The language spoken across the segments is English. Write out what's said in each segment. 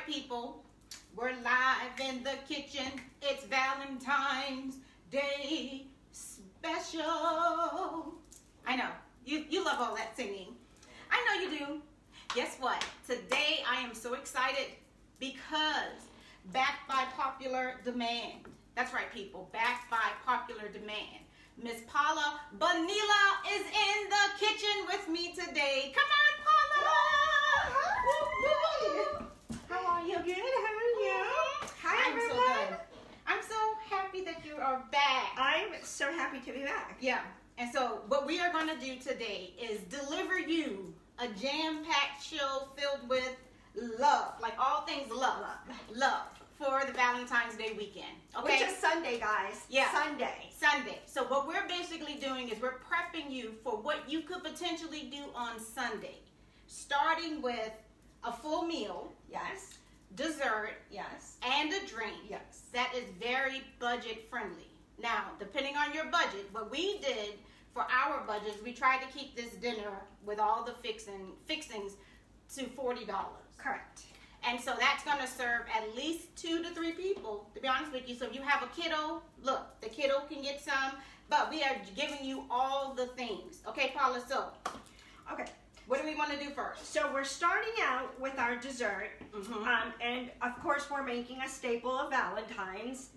right, people. We're live in the kitchen. It's Valentine's Day special. I know. You love all that singing. I know you do. Guess what? Today I am so excited because backed by popular demand. That's right, people. Backed by popular demand. Miss Paula Bonilla is in the kitchen with me today. Come on, Paula! Hi. How are you? Good. How are you? Hi, I'm everyone. so good. I'm so happy that you are back. I'm so happy to be back. Yeah. And so what we are going to do today is deliver you a jam-packed show filled with love, like all things love, for the Valentine's Day weekend. Okay? Which is Sunday, guys. Yeah. Sunday. So what we're basically doing is we're prepping you for what you could potentially do on Sunday, starting with a full meal, Yes. dessert, Yes. and a drink. Yes. That is very budget friendly. Now, depending on your budget, what we did for our budgets, we tried to keep this dinner with all the fixings to $40. Correct. And so that's going to serve at least 2 to 3 people, to be honest with you. So if you have a kiddo, look, the kiddo can get some, but we are giving you all the things. Okay, Paula, so Okay. what do we want to do first? So we're starting out with our dessert, and of course we're making a staple of Valentine's,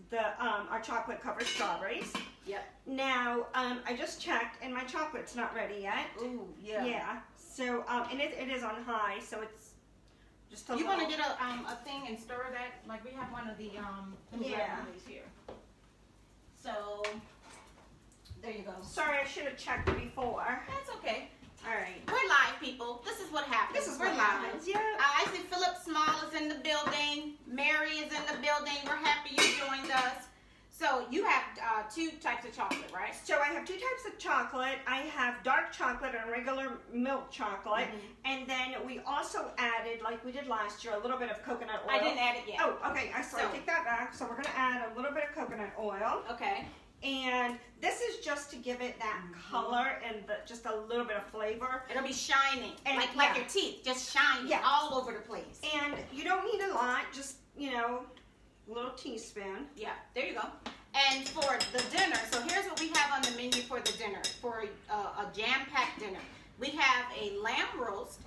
our chocolate covered strawberries. Yep. Now, I just checked, and my chocolate's not ready yet. Ooh, yeah. Yeah. So, and it is on high, so it's just a You little. want to get a thing and stir that? Like we have one of the, let me grab one of these here. So, there you go. Sorry, I should have checked before. That's okay. All right. We're live, people. This is what happens. This is We're what live. happens, yeah. I see Philip Small is in the building. Mary is in the building. We're happy you joined us. So you have 2 types of chocolate, right? So I have 2 types of chocolate. I have dark chocolate and regular milk chocolate. And then we also added, like we did last year, a little bit of coconut oil. I didn't add it yet. Oh, okay. I take that back. So we're going to add a little bit of coconut oil. Okay. And this is just to give it that color and just a little bit of flavor. It'll be shining, And, like your teeth, just shining all over the place. And you don't need a lot, just, a little teaspoon. Yeah, there you go. And for the dinner, so here's what we have on the menu for the dinner, for a jam-packed dinner. We have a lamb roast.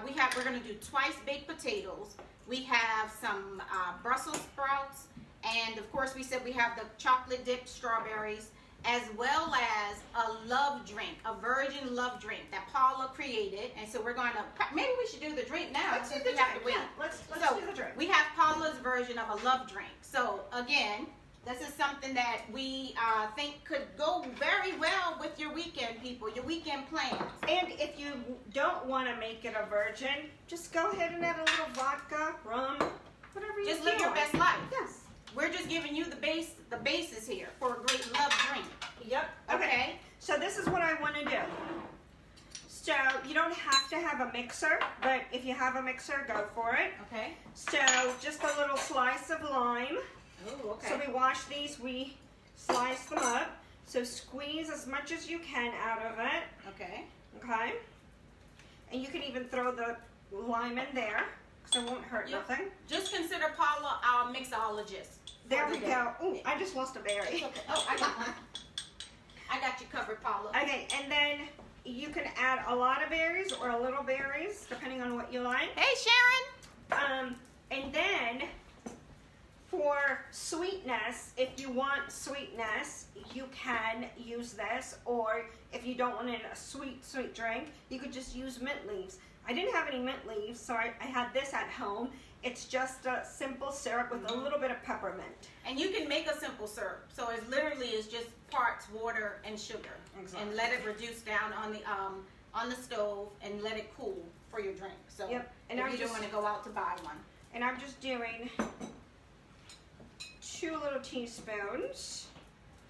We're going to do twice baked potatoes. We have some Brussels sprouts. And of course, we said we have the chocolate dipped strawberries, as well as a love drink, a virgin love drink that Paula created. And so we're going to, maybe we should do the drink now. Let's do the drink. Yeah, let's do the drink. We have Paula's version of a love drink. So again, this is something that we think could go very well with your weekend, people, your weekend plans. And if you don't want to make it a virgin, just go ahead and add a little vodka, rum, whatever you Just live your best life. Yes. We're just giving you the basis here for a great love drink. Yep. Okay. So this is what I want to do. So you don't have to have a mixer, but if you have a mixer, go for it. Okay. So just a little slice of lime. Oh, okay. So we wash these, we slice them up. So squeeze as much as you can out of it. Okay. Okay. And you can even throw the lime in there, because it won't hurt nothing. Just consider Paula our mixologist. There we go. Ooh, I just lost a berry. Okay. Oh, I got one. I got you covered, Paula. Okay, and then you can add a lot of berries or a little berries, depending on what you like. Hey, Sharon. And then for sweetness, if you want sweetness, you can use this, or if you don't want a sweet drink, you could just use mint leaves. I didn't have any mint leaves, so I had this at home. It's just a simple syrup with a little bit of peppermint. And you can make a simple syrup. So it literally is just parts water and sugar. Exactly. And let it reduce down on the stove and let it cool for your drink. So Yep. And if you don't want to go out to buy one. And I'm just doing 2 little teaspoons.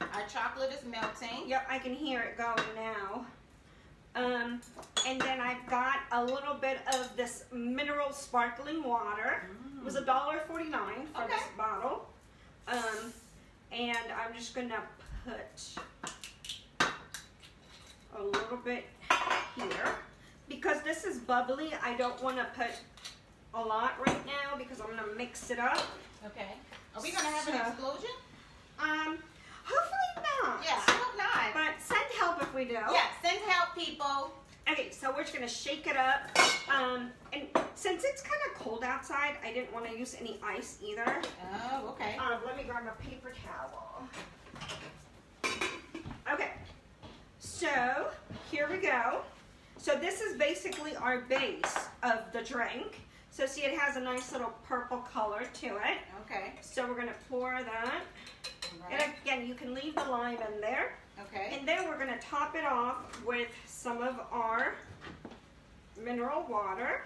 Our chocolate is melting. Yep, I can hear it going now. And then I've got a little bit of this mineral sparkling water. It was $1.49 for this bottle. And I'm just gonna put a little bit here. Because this is bubbly, I don't want to put a lot right now because I'm gonna mix it up. Okay. Are we gonna have an explosion? Hopefully not. Yeah, I hope not. But send help if we do. Yeah, send help, people. Okay, so we're just gonna shake it up. And since it's kind of cold outside, I didn't want to use any ice either. Oh, okay. Let me grab a paper towel. Okay, so here we go. So this is basically our base of the drink. So see, it has a nice little purple color to it. Okay. So we're gonna pour that. Right. And again, you can leave the lime in there. Okay. And then we're gonna top it off with some of our mineral water.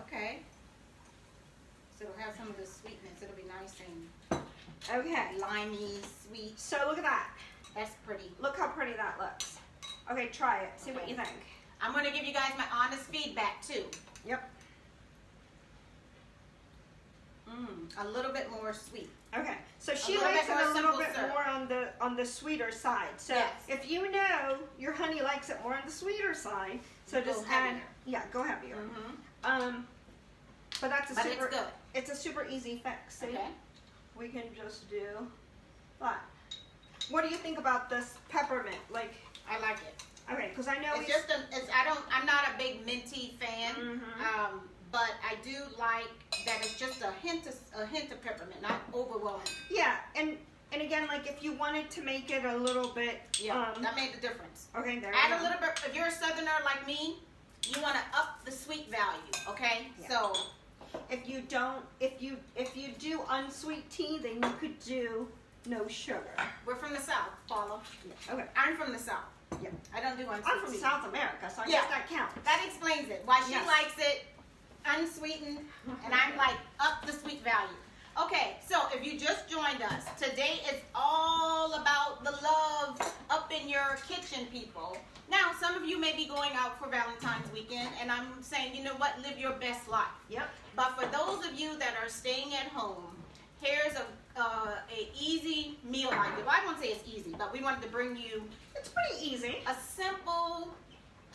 Okay. So it'll have some of the sweetness. It'll be nice and Okay. limey, sweet. So look at that. That's pretty. Look how pretty that looks. Okay, try it. See what you think. I'm going to give you guys my honest feedback too. Yep. A little bit more sweet. Okay. So she little likes bit it more a little simple bit syrup. more on the sweeter side. So Yes. if you know your honey likes it more on the sweeter side, so Go just add. heavier. Yeah, go heavier. Mm-hmm. But that's a But super. it's good. It's a super easy fix. See? Okay. We can just do that. What do you think about this peppermint? Like, I like it. okay, because I know It's just I'm not a big minty fan. Mhm. But I do like that it's just a hint of peppermint, not overwhelming. yeah, and again, like if you wanted to make it a little bit, Yeah, that made the difference. okay, there. Add we a go. little bit. If you're a southerner like me, you want to up the sweet value. Okay, Yeah. so If you don't, if you do unsweet tea, then you could do no sugar. we're from the South, Paula. Yeah. Okay. I'm from the South. Yeah. I don't do unsweet I'm from tea. South America, so I Yeah. guess that counts. That explains it. Why she Yes. likes it unsweetened, and I'm like up the sweet value. Okay, so if you just joined us, today is all about the love up in your kitchen, people. Now, some of you may be going out for Valentine's weekend, and I'm saying, you know what, live your best life. Yep. But for those of you that are staying at home, here's a easy meal idea. Well, I won't say it's easy, but we wanted to bring you It's pretty easy. a simple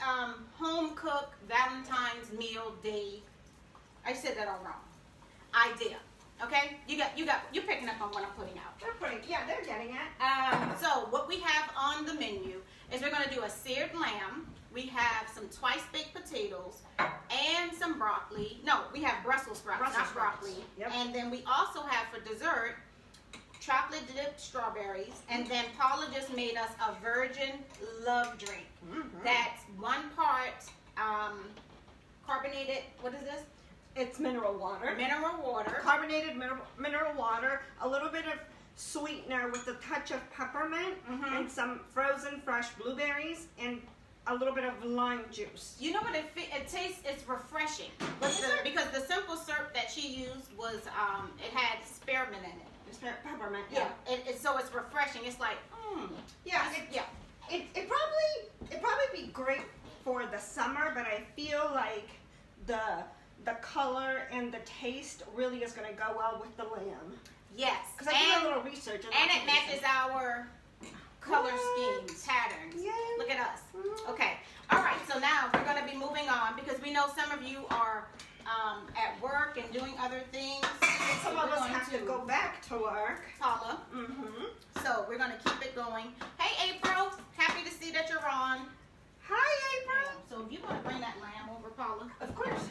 home cooked Valentine's meal day. I said that all wrong. Idea. Okay, you're picking up on what I'm putting out. They're pretty. Yeah, they're getting it. So what we have on the menu is we're going to do a seared lamb. We have some twice baked potatoes and some broccoli. No, we have Brussels sprouts, Brussels not sprouts. broccoli. Yep. And then we also have for dessert chocolate dipped strawberries. And then Paula just made us a virgin love drink. Mhm. That's 1 part carbonated. What is this? It's mineral water. Mineral water. Carbonated mineral water, a little bit of sweetener with a touch of peppermint, Mhm. and some frozen fresh blueberries, and a little bit of lime juice. You know what it tastes? It's refreshing. Because the simple syrup that she used was it had spearmint in it. It's peppermint. Yeah. So it's refreshing. It's like Yeah. yeah. It'd probably be great for the summer, but I feel like the color and the taste really is going to go well with the lamb. Yes. Because I did a little research. And it matches our color What? schemes, patterns. Yay. Look at us. Mhm. Okay. All right. So now we're going to be moving on because we know some of you are at work and doing other things. Some We're of us going have to go back to work. Paula. Mm-hmm. So we're going to keep it going. Hey, April. Happy to see that you're on. Hi, April. So if you want to bring that lamb over, Paula. Of course.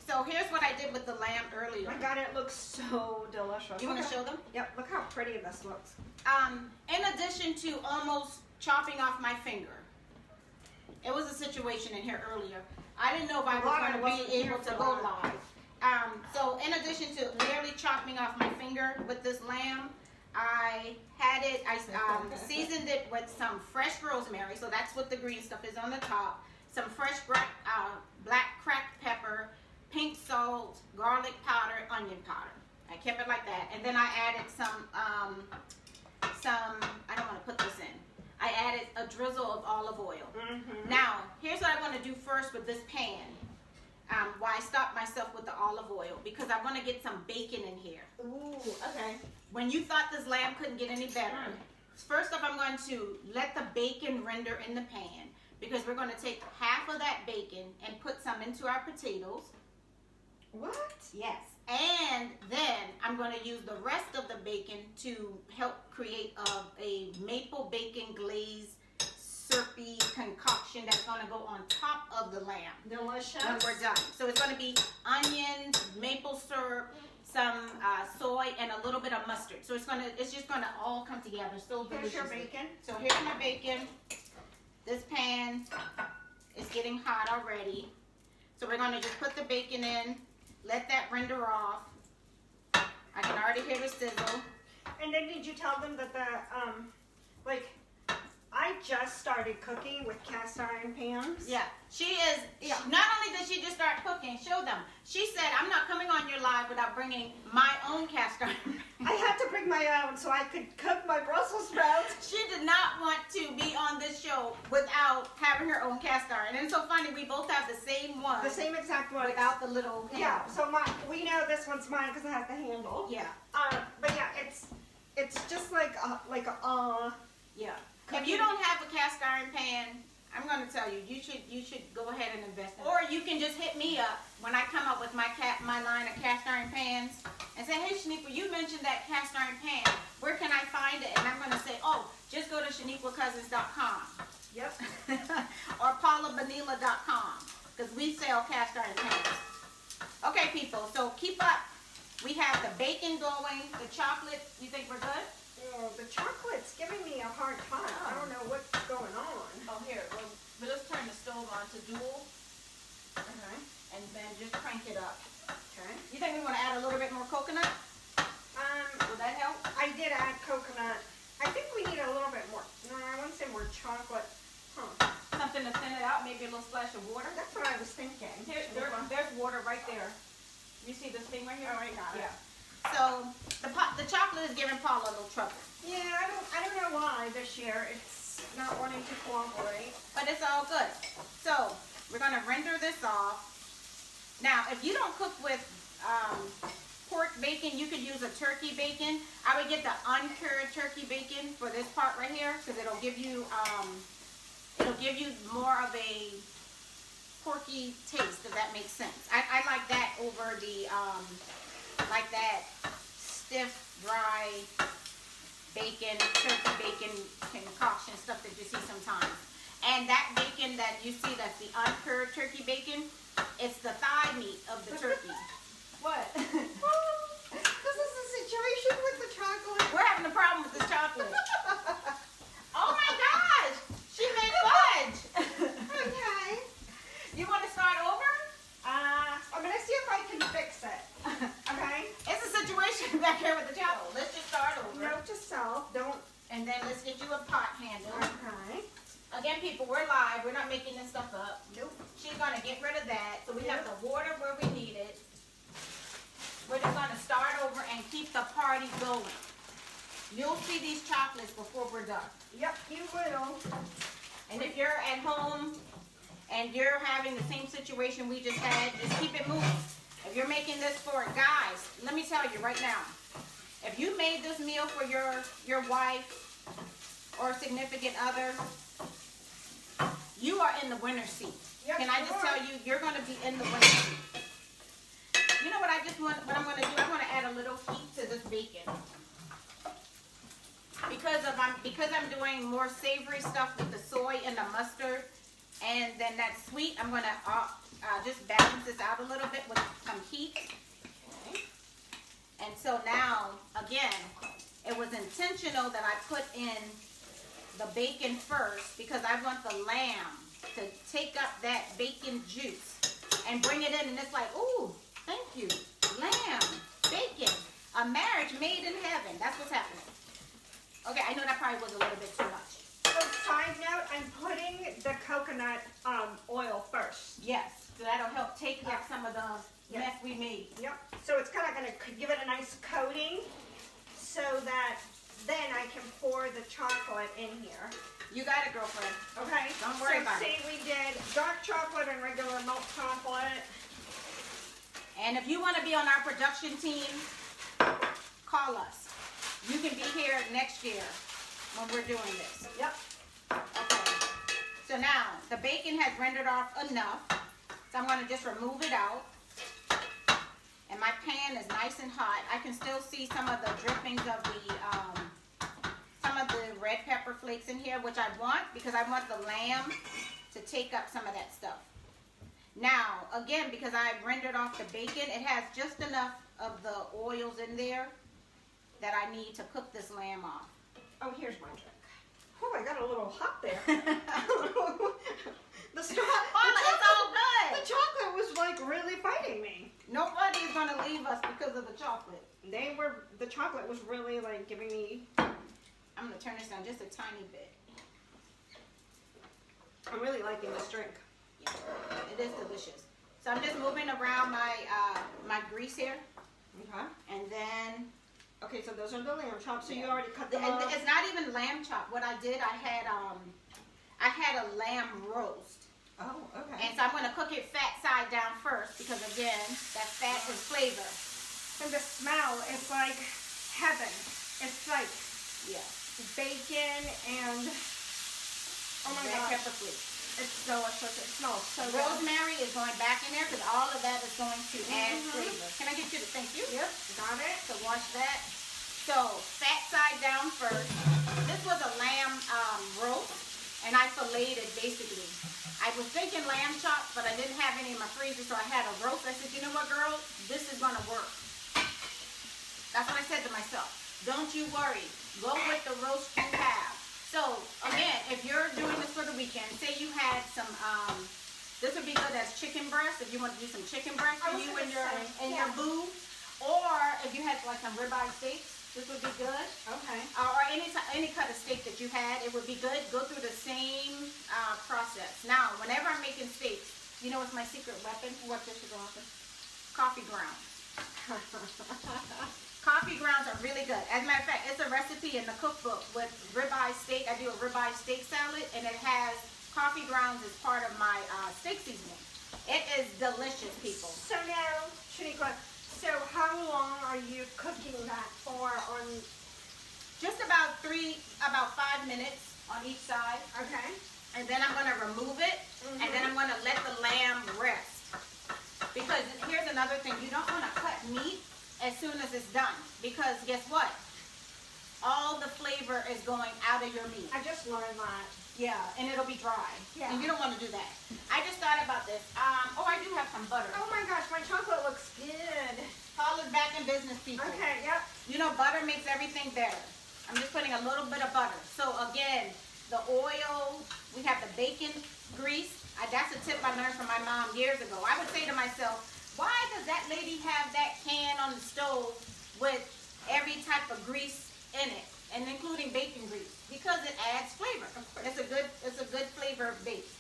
So here's what I did with the lamb earlier. My God, it looks so delicious. You want to Okay. show them? Yep, look how pretty this looks. In addition to almost chopping off my finger, it was a situation in here earlier. I didn't know if I was Water going wasn't to be here able to for go that. live. So in addition to barely chopping off my finger with this lamb, I had it, I seasoned it with some fresh rosemary, so that's what the green stuff is on the top, some fresh black cracked pepper, pink salt, garlic powder, onion powder. I kept it like that. And then I added some, I don't want to put this in. I added a drizzle of olive oil. Mm-hmm. Now, here's what I want to do first with this pan. Why I stopped myself with the olive oil, because I want to get some bacon in here. Ooh, okay. When you thought this lamb couldn't get any better, first off, I'm going to let the bacon render in the pan, because we're going to take half of that bacon and put some into our potatoes. What? Yes. And then I'm going to use the rest of the bacon to help create a maple bacon glaze syrupy concoction that's going to go on top of the lamb. Delicious. When we're done. So it's going to be onions, maple syrup, some soy, and a little bit of mustard. So it's just going to all come together so Here's deliciously. your bacon. So here's my bacon. This pan is getting hot already. So we're going to just put the bacon in, let that render off. I can already hear the sizzle. And then did you tell them that like, I just started cooking with cast iron pans. Yeah, she is. Yeah. Not only did she just start cooking, show them. She said, "I'm not coming on your live without bringing my own cast iron." I had to bring my own so I could cook my Brussels sprouts. She did not want to be on this show without having her own cast iron. And it's so funny, we both have the same one. The same exact one. Without the little handle. Yeah, so we know this one's mine because it has the handle. Yeah. But yeah, it's just like yeah. If you don't have a cast iron pan, I'm going to tell you, you should go ahead and invest in it. Or you can just hit me up when I come up with my line of cast iron pans and say, "Hey Shaniqua, you mentioned that cast iron pan. Where can I find it?" And I'm going to say, "Oh, just go to ShaniquaCousins.com." Yep. Or PaulaBanila.com, because we sell cast iron pans. Okay, people, so keep up. We have the bacon going, the chocolate. You think we're good? Oh, the chocolate's giving me a hard time. I don't know what's going on. Oh, here, we'll just turn the stove on to dual. Okay. And then just crank it up. Okay. You think we want to add a little bit more coconut? Will that help? I did add coconut. I think we need a little bit more. No, I want to say more chocolate. Huh. Something to thin it out, maybe a little splash of water. That's what I was thinking. There's water right there. You see this thing right here? Oh, I got it. Yeah. So the chocolate is giving Paula a little trouble. Yeah, I don't know why this year it's not wanting to cooperate. But it's all good. So we're gonna render this off. Now, if you don't cook with pork bacon, you could use a turkey bacon. I would get the uncured turkey bacon for this part right here, because it'll give you more of a porky taste, if that makes sense. I like that over the like that stiff, dry bacon, turkey bacon concoction stuff that you see sometimes. And that bacon that you see, that's the uncured turkey bacon, it's the thigh meat of the turkey. What? This is the situation with the chocolate. We're having a problem with this chocolate. Oh my gosh! She made fudge! Okay. You want to start over? I'm going to see if I can fix it. Okay? It's a situation back here with the chocolate. Let's just start over. Note to self, don't. And then let's get you a pot handle. Okay. Again, people, we're live. We're not making this stuff up. Nope. She's going to get rid of that. So we have the water where we need it. We're just going to start over and keep the party going. You'll see these chocolates before we're done. Yep, you will. And if you're at home and you're having the same situation we just had, just keep it moving. If you're making this for guys, let me tell you right now, if you made this meal for your wife or significant other, you are in the winner's seat. Yep, Can I just tell you, you're going to be in the winner's seat. You know what what I'm going to do? I'm going to add a little heat to this bacon. Because I'm doing more savory stuff with the soy and the mustard, and then that sweet, I'm going to just balance this out a little bit with some heat. Okay. And so now, again, it was intentional that I put in the bacon first because I want the lamb to take up that bacon juice and bring it in, and it's like, ooh, thank you, lamb, bacon, a marriage made in heaven. That's what's happening. Okay, I know that probably was a little bit too much. So side note, I'm putting the coconut oil first. Yes, so that'll help take up some of the mess we made. Yep. So it's kind of going to give it a nice coating so that then I can pour the chocolate in here. You got it, girlfriend. Okay. Don't worry about it. So see, we did dark chocolate and regular milk chocolate. And if you want to be on our production team, call us. You can be here next year when we're doing this. Yep. Okay. So now, the bacon has rendered off enough. So I'm going to just remove it out. and my pan is nice and hot. I can still see some of the drippings of the red pepper flakes in here, which I want because I want the lamb to take up some of that stuff. Now, again, because I rendered off the bacon, it has just enough of the oils in there that I need to cook this lamb off. Oh, here's my drink. Oh, I got a little hot there. It's all good. The chocolate was like really fighting me. Nobody is going to leave us because of the chocolate. The chocolate was really like giving me. I'm going to turn this down just a tiny bit. I'm really liking this drink. Yeah, it is delicious. So I'm just moving around my grease here. Okay. And then... Okay, so those are the lamb chops. So you already cut them and off. it's not even lamb chop. What I did, I had a lamb roast. Oh, okay. And so I'm going to cook it fat side down first because, again, that fat is flavor. And the smell is like heaven. It's like bacon and oh my red god, pepper flakes. it's delicious. It smells so good. Rosemary is going back in there because all of that is going to add flavor. Can I get you to thank you? Yep, got it. To wash that. So fat side down first. This was a lamb roast, and I filleted it basically. I was thinking lamb chops, but I didn't have any in my freezer, so I had a roast. I said, you know what, girl? This is gonna work. That's what I said to myself. Don't you worry. Go with the roast you have. So, again, if you're doing this for the weekend, say you had some, this would be good as chicken breast, if you want to do some chicken breast for you and your boo. Or if you had like some ribeye steaks, this would be good. Okay. Or any cut of steak that you had, it would be good. Go through the same process. Now, whenever I'm making steaks, you know what's my secret weapon? What this is often? Coffee grounds. Coffee grounds are really good. As a matter of fact, it's a recipe in the cookbook with ribeye steak. I do a ribeye steak salad, and it has coffee grounds as part of my steak seasoning. It is delicious, people. So now, Shaniqua, so how long are you cooking that for on? Just about 5 minutes on each side. Okay. And then I'm going to remove it, and then I'm going to let the lamb rest. Because here's another thing. You don't want to cut meat as soon as it's done, because guess what? All the flavor is going out of your meat. I just learned that. Yeah, and it'll be dry. Yeah. And you don't want to do that. I just thought about this. Oh, I do have some butter. Oh my gosh, my chocolate looks good. Paul is back in business, people. Okay, yep. You know, butter makes everything better. I'm just putting a little bit of butter. So again, the oil, we have the bacon grease. That's a tip I learned from my mom years ago. I would say to myself, why does that lady have that can on the stove with every type of grease in it, and including bacon grease? Because it adds flavor. It's a good flavor base.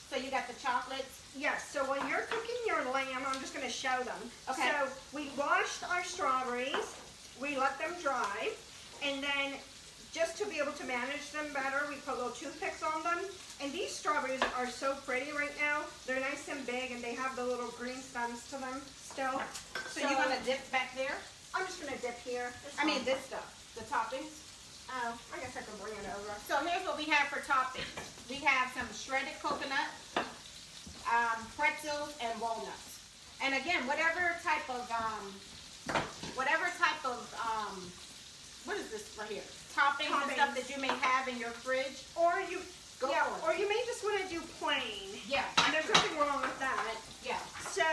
So you got the chocolates. Yes, so when you're cooking your lamb, I'm just going to show them. Okay. So we washed our strawberries, we let them dry, and then just to be able to manage them better, we put little toothpicks on them. And these strawberries are so pretty right now. They're nice and big, and they have the little green stems to them still. So you're going to dip back there? I'm just going to dip here. This stuff, the toppings. Oh, I guess I can bring it over. So here's what we have for toppings. We have some shredded coconut, pretzels, and walnuts. And again, whatever type of what is this right here? Toppings and stuff that you may have in your fridge. Or you, Go for it. or you may just want to do plain. Yeah. And there's nothing wrong with that. Yeah. So,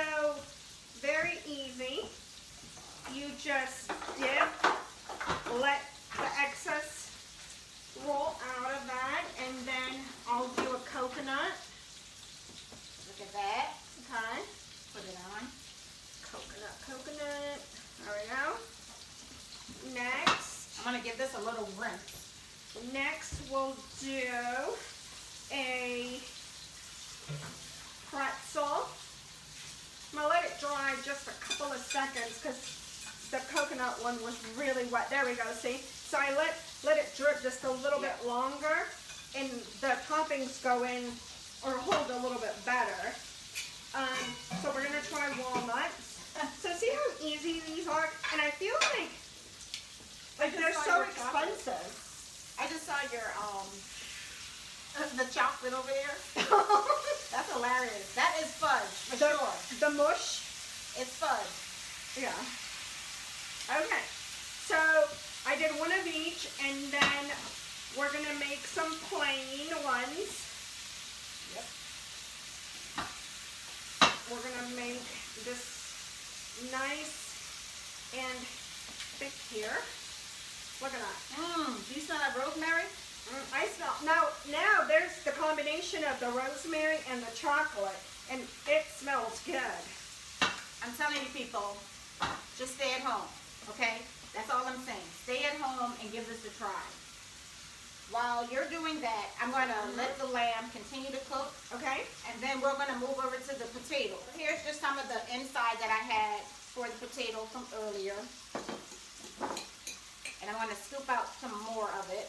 very easy. You just dip, let the excess roll out of that, and then I'll do a coconut. Look at that. Okay. Put it on. Coconut. There we go. Next. I'm going to give this a little rinse. Next, we'll do a pretzel. I'm going to let it dry just a couple of seconds because the coconut one was really wet. There we go, see? So I let it drip just a little bit longer, and the toppings go in or hold a little bit better. So we're going to try walnuts. So see how easy these are? And I feel like they're so expensive. I just saw your the chocolate over there. That's hilarious. That is fudge for sure. The mush. It's fudge. Yeah. Okay. So I did one of each, and then we're gonna make some plain ones. Yep. We're gonna make this nice and thick here. Look at that. Do you smell that rosemary? I smell, now there's the combination of the rosemary and the chocolate, and it smells good. I'm telling you people, just stay at home, okay? That's all I'm saying. Stay at home and give this a try. While you're doing that, I'm going to let the lamb continue to cook. Okay. And then we're going to move over to the potato. Here's just some of the inside that I had for the potato from earlier. And I'm going to scoop out some more of it.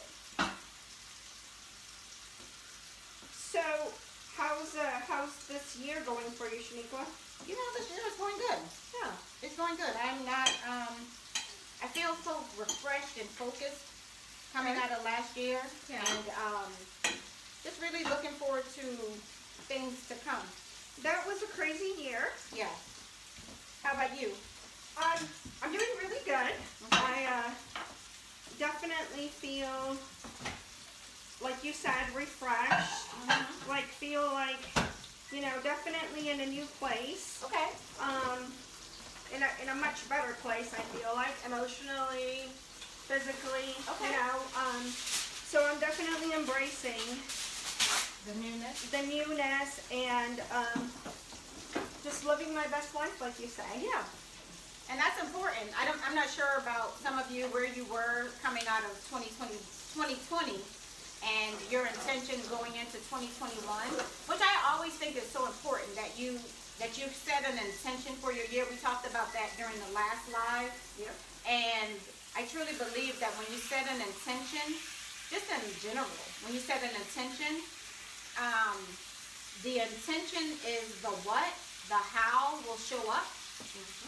So, how's this year going for you, Shaniqua? You know, this year is going good. Yeah. It's going good. I'm not, I feel so refreshed and focused coming out of last year. Yeah. And just really looking forward to things to come. That was a crazy year. Yeah. How about you? I'm doing really good. I definitely feel, like you said, refreshed. Like feel like, you know, definitely in a new place. Okay. In a much better place, I feel like, emotionally, physically, Okay. you know. So I'm definitely embracing The newness. the newness and just living my best life, like you say. Yeah. And that's important. I'm not sure about some of you where you were coming out of 2020 and your intention going into 2021, which I always think is so important that you set an intention for your year. We talked about that during the last live. Yep. And I truly believe that when you set an intention, just in general, when you set an intention, the intention is the what, the how will show up,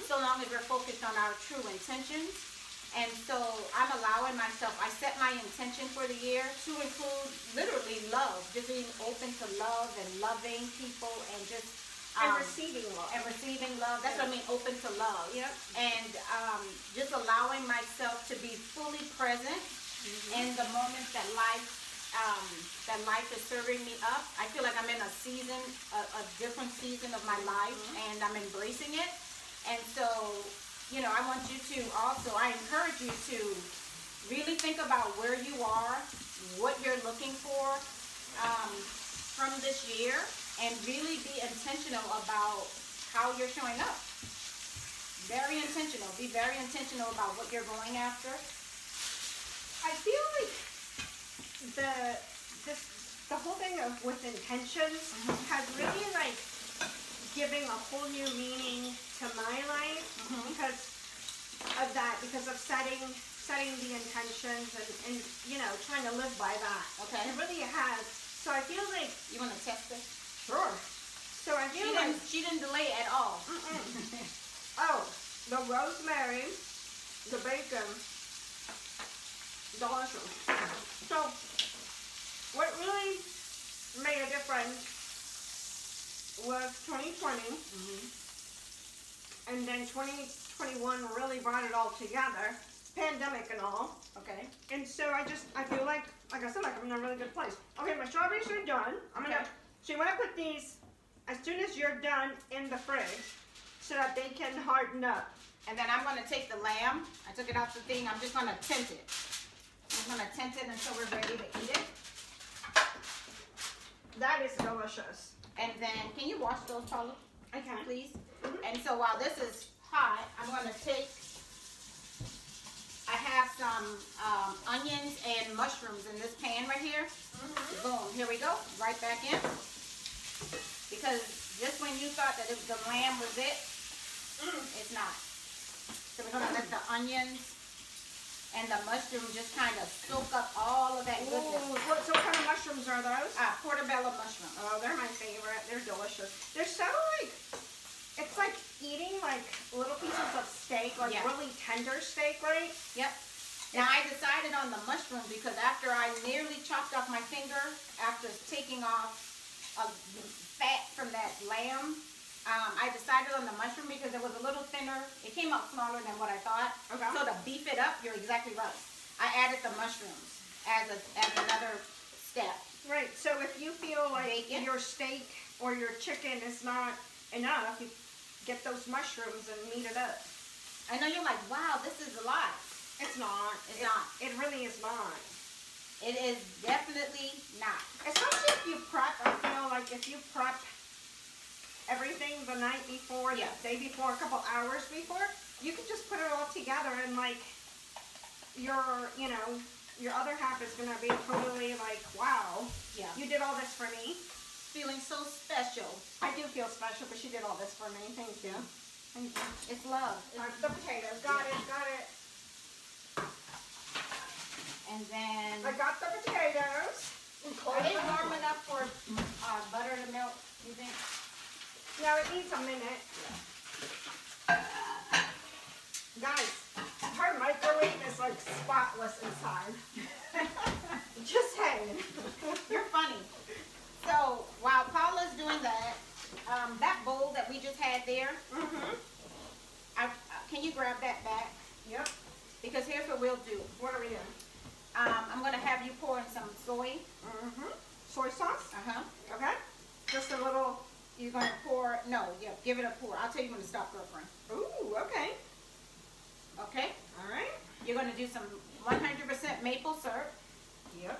so long as we're focused on our true intentions. And so I'm allowing myself, I set my intention for the year to include literally love, just being open to love and loving people and just And receiving love. and receiving love. That's what I mean, open to love. Yep. And just allowing myself to be fully present in the moments that life is serving me up. I feel like I'm in a season, a different season of my life, and I'm embracing it. And so, you know, I want you to also, I encourage you to really think about where you are, what you're looking for from this year, and really be intentional about how you're showing up. Very intentional. Be very intentional about what you're going after. I feel like the whole thing of with intentions has really like giving a whole new meaning to my life because of that, because of setting the intentions and you know, trying to live by that. Okay. It really has. So I feel like, You want to test it? sure. So I feel like, She didn't delay at all. oh, the rosemary, the bacon, delicious. So what really made a difference was 2020, and then 2021 really brought it all together, pandemic and all. Okay. And so I feel like I said, like I'm in a really good place. Okay, my strawberries are done. I'm gonna, Okay. so you wanna put these as soon as you're done in the fridge so that they can harden up. And then I'm going to take the lamb. I took it out the thing. I'm just going to tint it. I'm going to tint it until we're ready to eat it. That is delicious. And then, can you wash those, Paula, I can. please? And so while this is hot, I'm going to take, I have some onions and mushrooms in this pan right here. Boom, here we go, right back in. Because just when you thought that the lamb was it, it's not. So we're going to let the onions and the mushroom just kind of soak up all of that goodness. What kind of mushrooms are those? Portobello mushroom. Oh, they're my favorite. They're delicious. They're so like, it's like eating like little pieces of steak, like Yeah. really tender steak, right? Yep. Now I decided on the mushroom because after I nearly chopped off my finger after taking off fat from that lamb, I decided on the mushroom because it was a little thinner. It came out smaller than what I thought. Okay. So to beef it up, you're exactly right. I added the mushrooms as another step. Right. So if you feel like Bacon. your steak or your chicken is not enough, you get those mushrooms and meat it up. I know you're like, wow, this is a lot. It's not. It's not. It really is not. It is definitely not. Especially if you prep. I feel like if you prep everything the night before, Yeah. the day before, a couple hours before, you can just put it all together and like your other half is gonna be totally like, wow, Yeah. you did all this for me. Feeling so special. I do feel special because she did all this for me. Thank you. Thank you. It's love. The potatoes. Got it. Got it. And then, I got the potatoes. are they warm enough for butter to melt, you think? Now it needs a minute. Guys, her microwave is like spotless inside. Just saying. You're funny. So while Paula's doing that, that bowl that we just had there, can you grab that back? Yep. Because here's what we'll do. What are we doing? I'm going to have you pour in some soy. Soy sauce. Okay. Just a little. You're going to pour, give it a pour. I'll tell you when to stop, girlfriend. Ooh, okay. Okay? All right. You're going to do some 100% maple syrup. Yep.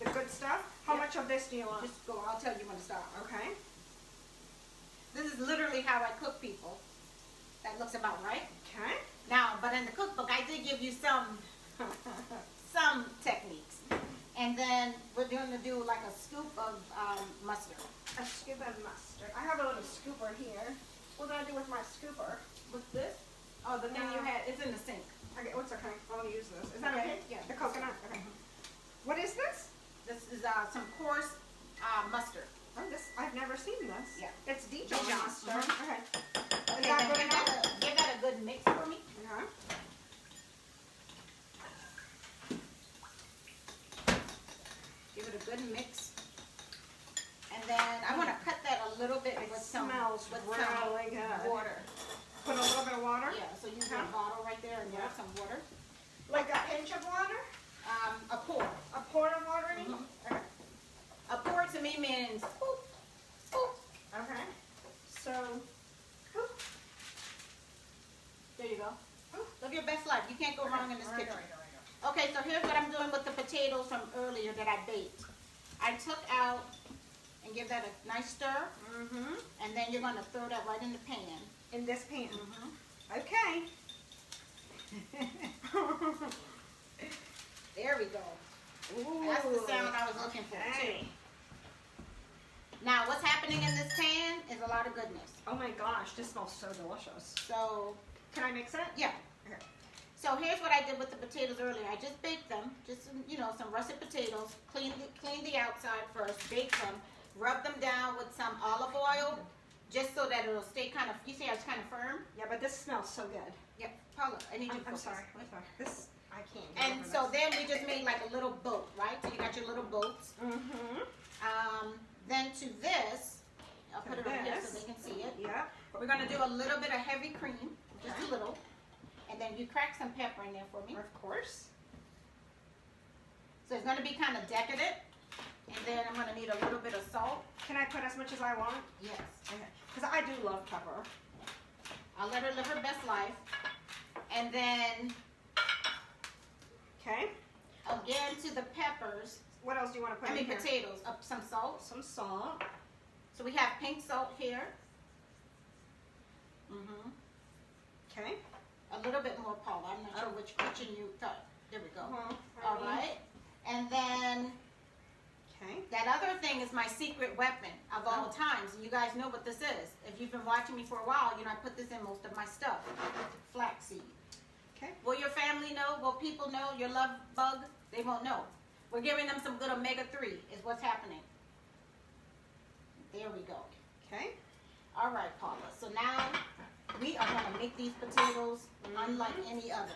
The good stuff. How much of this do you want? Just go, I'll tell you when to stop. Okay. This is literally how I cook people. That looks about right. Okay. Now, but in the cookbook, I did give you some techniques. And then we're going to do like a scoop of mustard. A scoop of mustard. I have a little scooper here. What do I do with my scooper? What's this? Oh, the thing you had, it's in the sink. Okay, what's okay? I'll use this. Is that okay? Yeah. The coconut? Okay. What is this? This is some coarse mustard. Oh, this, I've never seen this. Yeah. It's Dijon Dijon. mustard. Okay. Is Okay, that then good enough? give that a good mix for me. Okay. Give it a good mix. And then I want to cut that a little bit with some Smells really good. water. Put a little bit of water? Yeah, so use your bottle right there and grab some water. Like a pinch of water? A pour. A quart of water? You mean? Okay. A pour to me means scoop, scoop. Okay. So, There you go. Live your best life. You can't go wrong in this kitchen. Okay, so here's what I'm doing with the potatoes from earlier that I baked. I took out and give that a nice stir, and then you're going to throw that right in the pan. in this pan. Okay. There we go. Ooh. That's the sound I was looking for too. Okay. Now, what's happening in this pan is a lot of goodness. Oh my gosh, this smells so delicious. So, Can I mix it? yeah. Okay. So here's what I did with the potatoes earlier. I just baked them, just some russet potatoes. Clean the outside first, bake them, rub them down with some olive oil, just so that it'll stay kind of. You see how it's kind of firm? Yeah, but this smells so good. Yeah, Paula, I need you to I'm focus. sorry. I'm sorry. This, I can't. get And over so this. then we just made like a little boat, right? So you got your little boats. Then to this, I'll put it over here so this. they can see it. Yeah. We're gonna do a little bit of heavy cream, just a little. And then you crack some pepper in there for me. Of course. So it's gonna be kind of decadent. And then I'm gonna need a little bit of salt. Can I put as much as I want? Yes. Okay. Because I do love pepper. I'll let her live her best life. And then Okay. again to the peppers, What else do you want to put in here? potatoes, some salt. Some salt. So we have pink salt here. Okay. A little bit more, Paula. I'm not sure which kitchen you thought. There we go. Uh-huh. All right. And then Okay. that other thing is my secret weapon of all times. And you guys know what this is. If you've been watching me for a while, I put this in most of my stuff. Flaxseed. Okay. Will your family know? Will people know? Your love bug? They won't know. We're giving them some good omega-3 is what's happening. There we go. Okay. All right, Paula. So now we are going to make these potatoes unlike any other.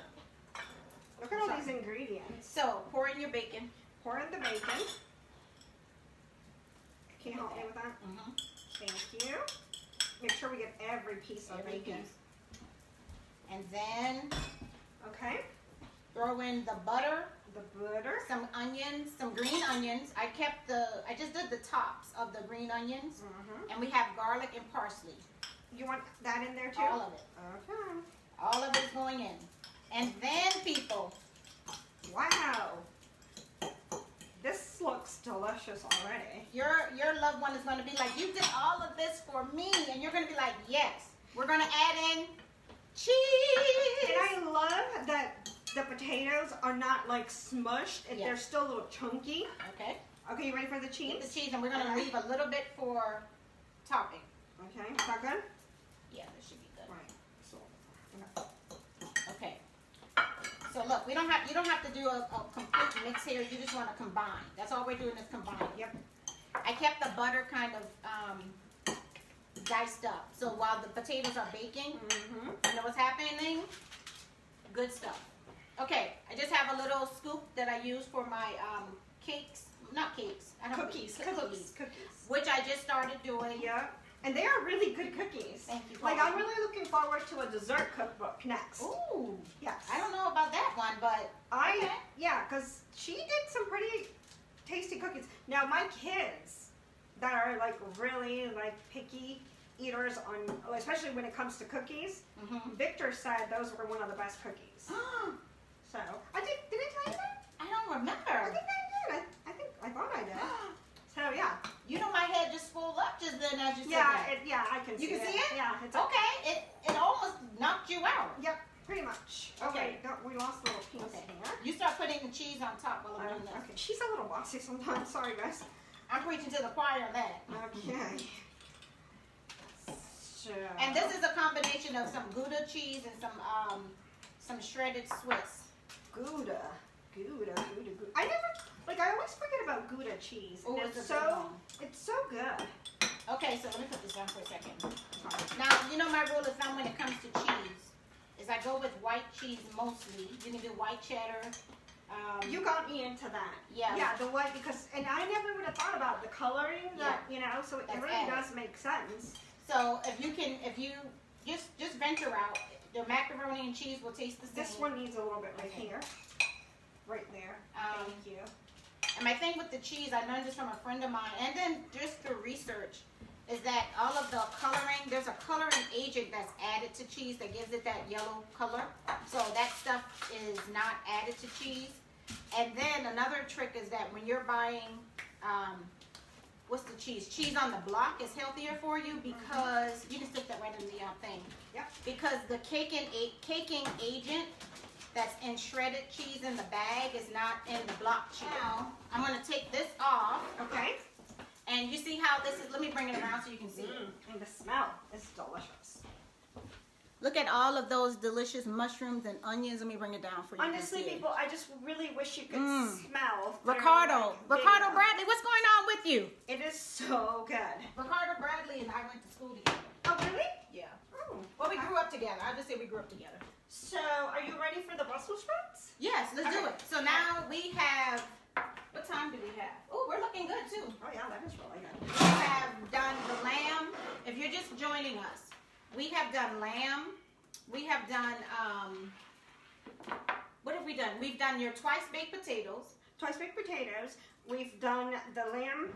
Look at all these ingredients. So pour in your bacon. Pour in the bacon. Can you help me with that? Thank you. Let me every piece of Every bacon. piece. And then Okay. throw in the butter, The butter. some onions, some green onions. I just did the tops of the green onions. Mm-hmm. And we have garlic and parsley. You want that in there too? All of it. Okay. All of it's going in. And then, people, Wow. This looks delicious already. your loved one is going to be like, you did all of this for me. And you're going to be like, yes. We're going to add in cheese. And I love that the potatoes are not like smushed. And Yes. they're still a little chunky. Okay. Okay, you ready for the Get cheese? the cheese, and we're going to Okay. leave a little bit for topping. Okay, is that good? Yeah, that should be good. Right. So, Okay. So look, you don't have to do a complete mix here. You just want to combine. That's all we're doing is combine. Yep. I kept the butter kind of diced up. So while the potatoes are baking, Mm-hmm. you know what's happening? Good stuff. Okay, I just have a little scoop that I use for my cakes. Not cakes. I have Cookies. Cookies. Which I just started doing. Yeah. And they are really good cookies. Thank you. Like, I'm really looking forward to a dessert cookbook next. Ooh. Yes. I don't know about that one, but okay. Yeah, because she did some pretty tasty cookies. Now, my kids that are like really like picky eaters on, especially when it comes to cookies, Mhm. Victor said those were one of the best cookies. So, did I tell you that? I don't I remember. think I did. I thought I did. So, yeah. You know, my head just full up just then as you said Yeah, that. I can see You it. can see it? Yeah, it's Okay, it almost knocked you out. Yep, pretty much. Okay. We lost a little piece Okay. here. You start putting the cheese on top while I'm doing this. Okay, she's a little bossy sometimes. Sorry, guys. I'm preaching to the choir on that. Okay. So. And this is a combination of some Gouda cheese and some shredded Swiss. Gouda. I always forget about Gouda cheese. Oh, And it's a it's good so one. it's so good. Okay, so let me put this down for a second. Now, you know my rule of thumb when it comes to cheese is I go with white cheese mostly. You can do white cheddar. You got me into that. Yeah. Yeah, the white and I never would have thought about the coloring. That so it That's really added. does make sense. So if you just venture out, the macaroni and cheese will taste the same. This one needs a little bit right here, right there. Um, Thank you. And my thing with the cheese, I learned this from a friend of mine, and then just through research, is that all of the coloring, there's a coloring agent that's added to cheese that gives it that yellow color. So that stuff is not added to cheese. And then another trick is that when you're buying, what's the cheese? Cheese on the block is healthier for you because, you can stick that right in the thing. Yep. Because the caking agent that's in shredded cheese in the bag is not in the block cheese. Now, I'm going to take this off. Okay. And you see how this is, let me bring it around so you can see it. And the smell is delicious. Look at all of those delicious mushrooms and onions. Let me bring it down for you. Honestly, people, I just really wish you could smell. Ricardo their, like, Bradley, what's going on with you? It is so good. Ricardo Bradley and I went to school together. Oh, really? Yeah. Oh. Well, we grew up together. I just say we grew up together. So, are you ready for the Brussels sprouts? Yes, let's do Okay. it. So now we have, what time do we have? Oh, we're looking good too. Oh, yeah, that is really good. We have done the lamb. If you're just joining us, we have done lamb. We have done, what have we done? We've done your twice baked potatoes. Twice baked potatoes. We've done the lamb.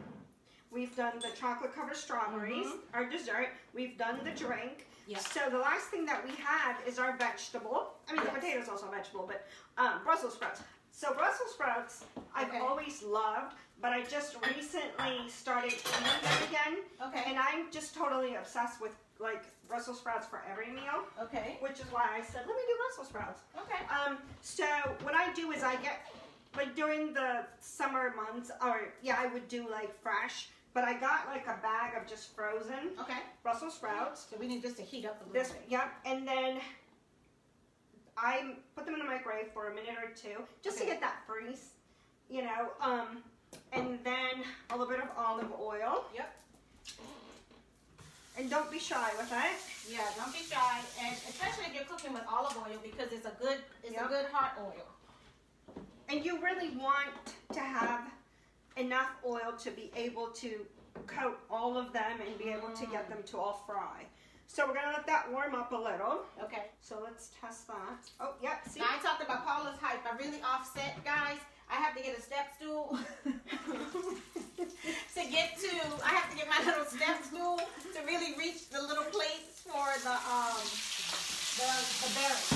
We've done the chocolate covered strawberries, our dessert. We've done the drink. Yeah. So the last thing that we have is our vegetable. I mean, Yes. the potatoes also a vegetable, but Brussels sprouts. So Brussels sprouts, I've Okay. always loved, but I just recently started eating them again. Okay. And I'm just totally obsessed with like Brussels sprouts for every meal, Okay. which is why I said, let me do Brussels sprouts. Okay. So what I do is I get, like during the summer months, I would do like fresh, but I got like a bag of just frozen Okay. Brussels sprouts. So we need just to heat up a little bit. Yep, and then I put them in the microwave for a minute or two, just to Okay. get that freeze, and then a little bit of olive oil. Yep. And don't be shy with it. Yeah, don't be shy, and especially if you're cooking with olive oil because it's a good hot oil. And you really want to have enough oil to be able to coat all of them and be able to get them to all fry. So we're gonna let that warm up a little. Okay. So let's test that. Oh, yeah, see? Now I talked about Paula's height. I really offset, guys. I have to get a step stool to get to. I have to get my little step stool to really reach the little plates for the berries.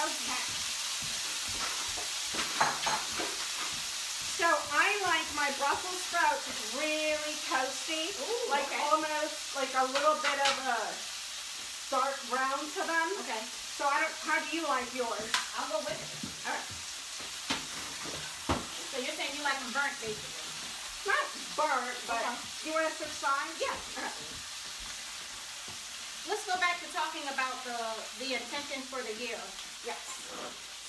Okay. So I like my Brussels sprouts really toasty. Ooh, like okay. almost like a little bit of a dark brown to them. Okay. So how do you like yours? I'll go with it. All right. So you're saying you like them burnt, basically? Not burnt, but Okay. you want to switch sides? Yeah. All right. Let's go back to talking about the intention for the year. Yes.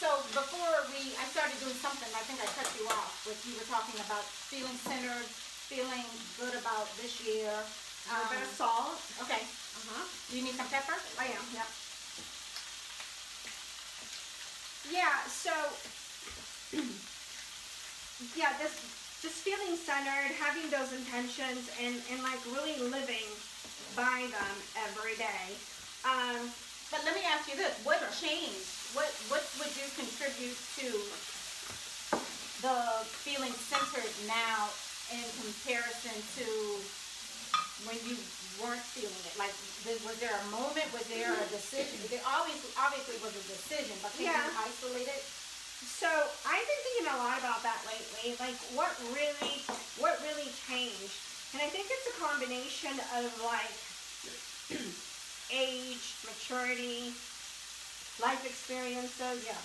So before I started doing something, I think I cut you off with you were talking about feeling centered, feeling good about this year. A little bit of salt. Okay. Uh-huh. Do you need some pepper? I am, yep. Yeah, so, yeah, just feeling centered, having those intentions, and like really living by them every day. But let me ask you this: what changed? What would you contribute to the feeling centered now in comparison to when you weren't feeling it? Like, was there a moment? Was there a decision? There obviously was a decision, but can you isolate it? So I've been thinking a lot about that lately. Like, what really changed? And I think it's a combination of like age, maturity, life experiences. Yeah.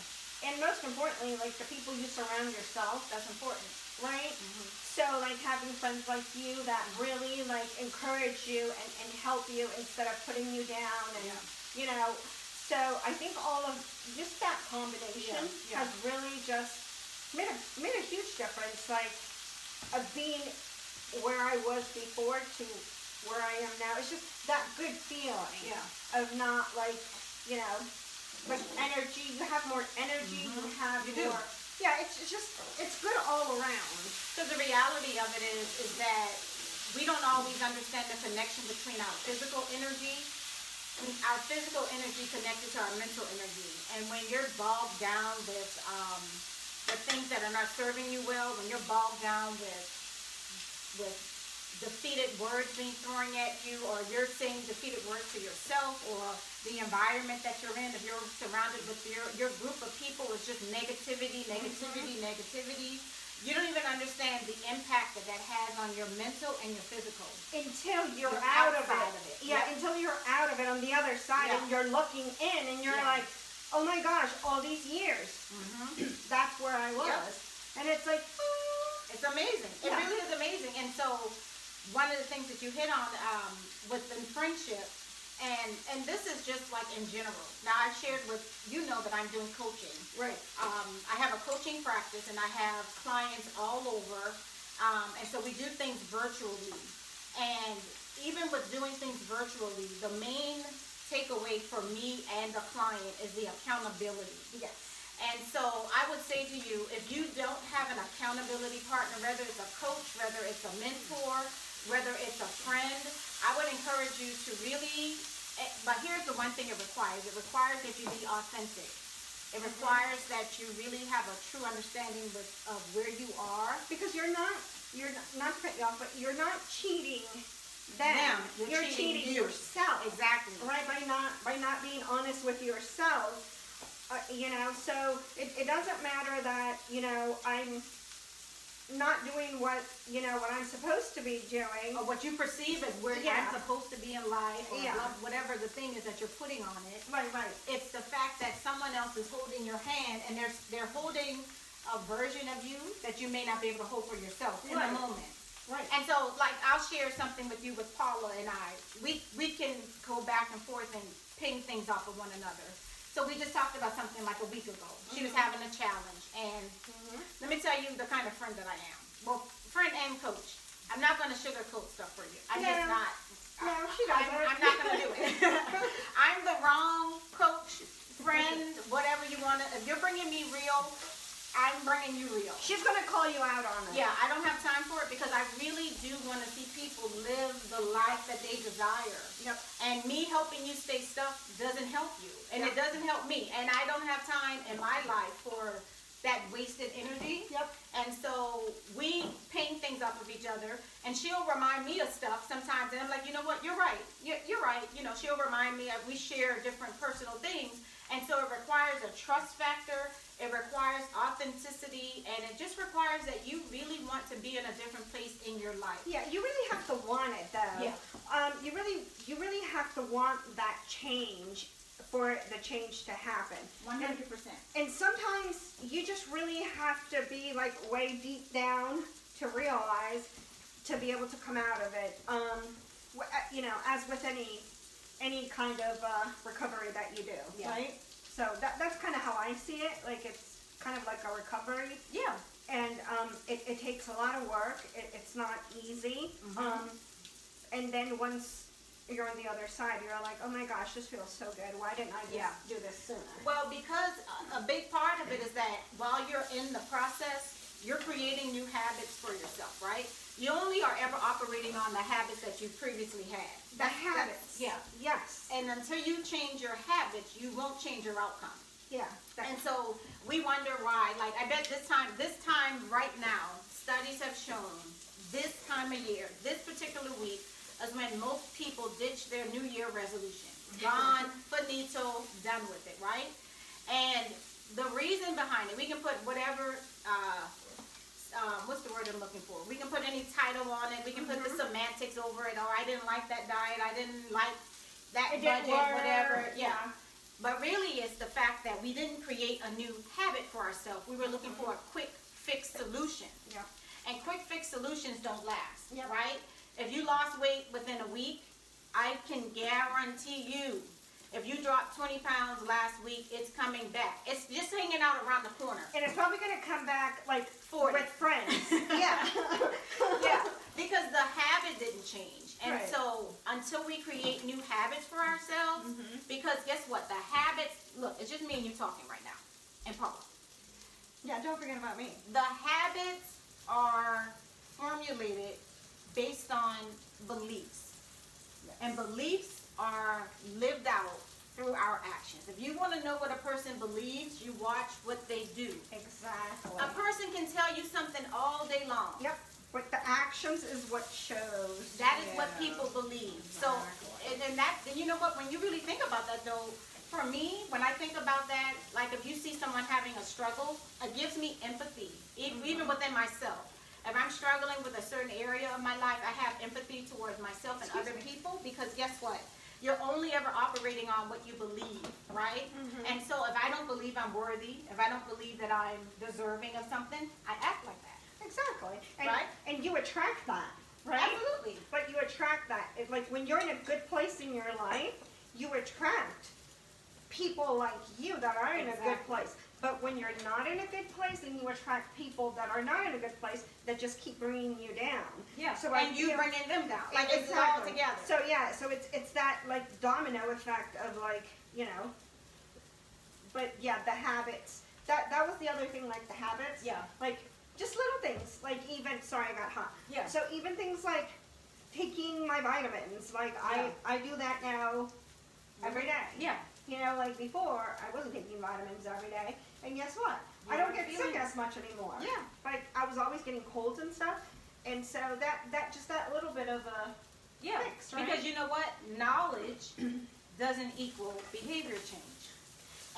And most importantly, like the people you surround yourself. That's important. Right? Mm-hmm. So like having friends like you that really like encourage you and help you instead of putting you down, and you know, so I think all of just that combination has really just made a huge difference, like of being where I was before to where I am now. It's just that good feeling of not like, you know, like energy. You have more energy. You have more. Yeah, it's good all around. So the reality of it is that we don't always understand the connection between our physical energy connected to our mental energy. And when you're bogged down with things that are not serving you well, when you're bogged down with defeated words being thrown at you, or you're saying defeated words to yourself, or the environment that you're in, if you're surrounded with your group of people is just negativity, you don't even understand the impact that has on your mental and your physical. Until you're out of it. Yeah, until you're out of it on the other side and you're looking in and you're like, oh my gosh, all these years, that's where I was. And it's like, it's amazing. It really is amazing. And so one of the things that you hit on within friendship, and this is just like in general. Now I shared with that I'm doing coaching. Right. I have a coaching practice and I have clients all over, and so we do things virtually. And even with doing things virtually, the main takeaway for me and the client is the accountability. Yes. And so I would say to you, if you don't have an accountability partner, whether it's a coach, whether it's a mentor, whether it's a friend, I would encourage you to really, but here's the one thing it requires. It requires that you be authentic. It requires that you really have a true understanding of where you are. Because you're not to cut you off, but you're not cheating them. You're cheating yourself. Exactly. Right, by not being honest with yourself. So it doesn't matter that, I'm not doing what I'm supposed to be doing. Or what you perceive as where I'm supposed to be in life, or whatever the thing is that you're putting on it. Right. It's the fact that someone else is holding your hand, and they're holding a version of you that you may not be able to hold for yourself in the moment. Right. And so, like, I'll share something with you with Paula and I. We can go back and forth and ping things off of one another. So we just talked about something like a week ago. She was having a challenge, and let me tell you the kind of friend that I am. Well, friend and coach. I'm not going to sugarcoat stuff for you. I'm just not. No, she doesn't. I'm not going to do it. I'm the wrong coach, friend, whatever you want to. If you're bringing me real, I'm bringing you real. She's gonna call you out on it. Yeah, I don't have time for it because I really do want to see people live the life that they desire. Yep. And me helping you stay stuck doesn't help you. And Yep. it doesn't help me. And I don't have time in my life for that wasted energy. Yep. And so we ping things off of each other. And she'll remind me of stuff sometimes. And I'm like, you know what? You're right. You're right. You know, she'll remind me of, we share different personal things. And so it requires a trust factor. It requires authenticity, and it just requires that you really want to be in a different place in your life. Yeah, you really have to want it though. Yeah. You really have to want that change for the change to happen. 100%. And sometimes you just really have to be like way deep down to realize, to be able to come out of it. You know, as with any kind of recovery that you do, Yeah. right? So that's kind of how I see it. Like, it's kind of like a recovery. Yeah. And it takes a lot of work. It's not easy. And then once you're on the other side, you're like, oh my gosh, this feels so good. Why didn't I just do this sooner? Well, because a big part of it is that while you're in the process, you're creating new habits for yourself, right? You only are ever operating on the habits that you previously had. The habits. Yeah. Yes. And until you change your habits, you won't change your outcome. Yeah. And so we wonder why. Like, I bet this time right now, studies have shown this time of year, this particular week, is when most people ditch their New Year resolution. Gone, finito, done with it, right? And the reason behind it, we can put whatever, what's the word I'm looking for? We can put any title on it. We can put the semantics over it. Oh, I didn't like that diet. I didn't like that budget, whatever. Yeah. But really, it's the fact that we didn't create a new habit for ourselves. We were looking for a quick fix solution. Yeah. And quick fix solutions don't last, Yep. right? If you lost weight within a week, I can guarantee you, if you dropped 20 pounds last week, it's coming back. It's just hanging out around the corner. And it's probably going to come back like 40. with friends. Yeah. Yeah, because the habit didn't change. And Right. so until we create new habits for ourselves, because guess what? The habits, look, it's just me and you talking right now in public. Yeah, don't forget about me. The habits are formulated based on beliefs. And beliefs are lived out through our actions. If you want to know what a person believes, you watch what they do. Exactly. A person can tell you something all day long. Yep. But the actions is what shows. That is what people believe. So, and you know what, when you really think about that though, for me, when I think about that, like if you see someone having a struggle, it gives me empathy, even within myself. If I'm struggling with a certain area of my life, I have empathy towards myself and other people, because guess what? You're only ever operating on what you believe, right? And so if I don't believe I'm worthy, if I don't believe that I'm deserving of something, I act like that. Exactly. And, Right? and you attract that, right? Absolutely. But you attract that. It's like when you're in a good place in your life, you attract people like you that are in a good Exactly. place. But when you're not in a good place, then you attract people that are not in a good place that just keep bringing you down. Yeah. So and you bringing them down. Like it's all exactly. together. So yeah, so it's that like domino effect of like, you know. But yeah, the habits. That was the other thing, like the habits. Yeah. Like just little things, like even, sorry, I got hot. Yeah. So even things like taking my vitamins, like Yeah. I do that now every day. Yeah. You know, like before, I wasn't taking vitamins every day, and guess what? You I don't weren't get feeling sick it. as much anymore. Yeah. Like I was always getting colds and stuff, and so that little bit of a Yeah. fix, right? Because you know what? Knowledge doesn't equal behavior change.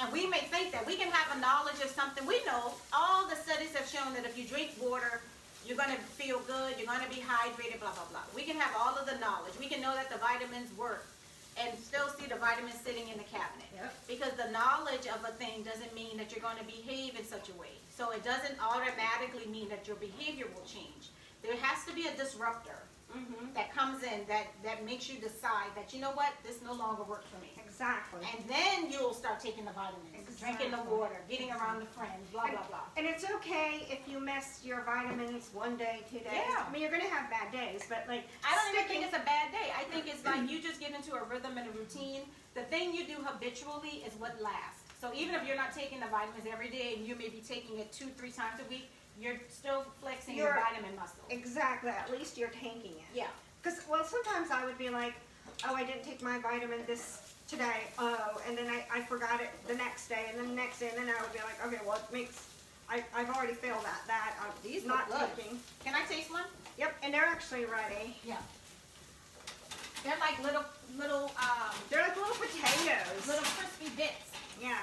And we may think that we can have a knowledge of something. We know all the studies have shown that if you drink water, you're going to feel good, you're going to be hydrated, blah, blah, blah. We can have all of the knowledge. We can know that the vitamins work and still see the vitamins sitting in the cabinet. Yep. Because the knowledge of a thing doesn't mean that you're going to behave in such a way. So it doesn't automatically mean that your behavior will change. There has to be a disruptor that comes in that makes you decide that, you know what, this no longer works for me. Exactly. And then you'll start taking the vitamins, drinking the water, getting around the friends, blah, blah, blah. And it's okay if you miss your vitamins 1 day, 2 days. Yeah. I mean, you're gonna have bad days, but like I don't even think it's a bad day. I think it's like you just get into a rhythm and a routine. The thing you do habitually is what lasts. So even if you're not taking the vitamins every day and you may be taking it 2-3 times a week, you're still flexing your vitamin muscle. Exactly. At least you're taking it. Yeah. Because, well, sometimes I would be like, oh, I didn't take my vitamin today. Oh, and then I forgot it the next day, and then the next day, and then I would be like, okay, well, it makes, I've already failed that. These not look good. taking. Can I taste one? Yep, and they're actually ready. Yeah. They're like little they're like little potatoes. little crispy bits. Yeah.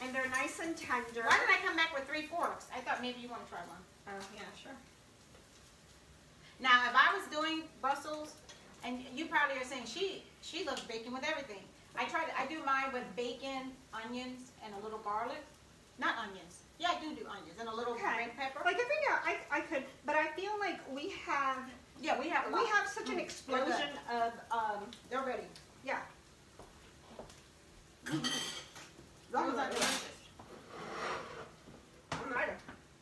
And they're nice and tender. Why did I come back with 3 forks? I thought maybe you want to try one. Oh, yeah, sure. Now, if I was doing Brussels, and you probably are saying she loves bacon with everything. I do mine with bacon, onions, and a little garlic. Not onions. Yeah, I do onions and a little red pepper. Like I think I could, but I feel like we have such an explosion of They're ready. yeah. Those are delicious.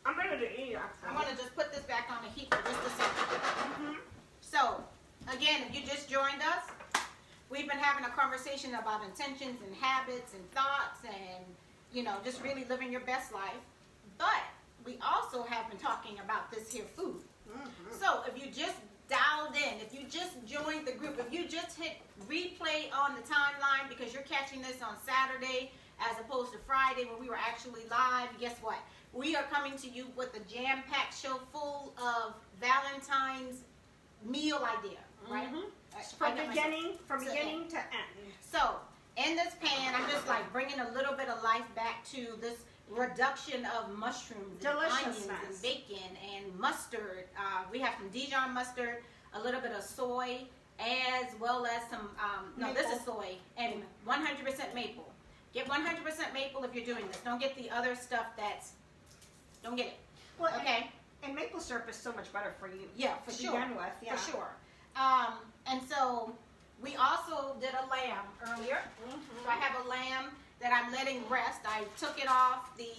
I'm ready to eat. Actually. I'm gonna just put this back on the heat for just a second. So, again, if you just joined us, we've been having a conversation about intentions and habits and thoughts and, you know, just really living your best life. But we also have been talking about this here food. So, if you just dialed in, if you just joined the group, if you just hit replay on the timeline because you're catching this on Saturday as opposed to Friday when we were actually live, guess what? We are coming to you with a jam-packed show full of Valentine's meal idea, right? From beginning to end. So, in this pan, I'm just like bringing a little bit of life back to this reduction of mushrooms and onions and bacon and mustard. We have some Dijon mustard, a little bit of soy, as well as some, no, this is soy, and 100% maple. Get 100% maple if you're doing this. Don't get the other stuff don't get it. Well, okay? And maple syrup is so much better for you. Yeah, for sure. Begin with, yeah. For sure. And so we also did a lamb earlier. So I have a lamb that I'm letting rest. I took it off the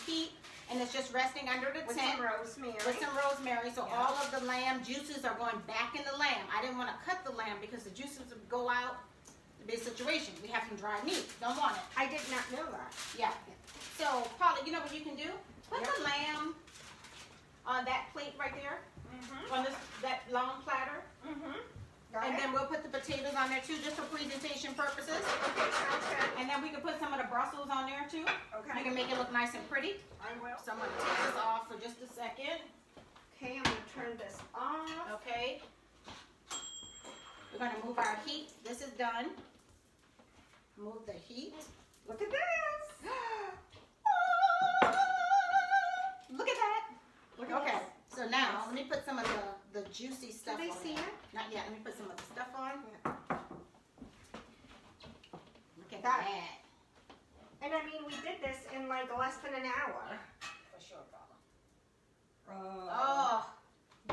heat and it's just resting under the tent. With some rosemary. So all of the lamb juices are going back in the lamb. I didn't want to cut the lamb because the juices would go out. Big situation. We have some dry meat. Don't want it. I did not know that. Yeah. So, Paula, you know what you can do? Put the lamb on that plate right there, on that long platter, and then we'll put the potatoes on there too, just for presentation purposes. Okay, sounds good. And then we can put some of the Brussels on there too. Okay. You can make it look nice and pretty. I will. So I'm going to take this off for just a second. Okay, I'm going to turn this off. Okay. We're going to move our heat. This is done. Move the heat. Look at this. Look at that. Look at Okay, this. so now let me put some of the juicy stuff Do they on see there. it? Not yet. Let me put some of the stuff on. Yeah. Look at that. And I mean, we did this in like less than an hour. For sure, Paula. Oh,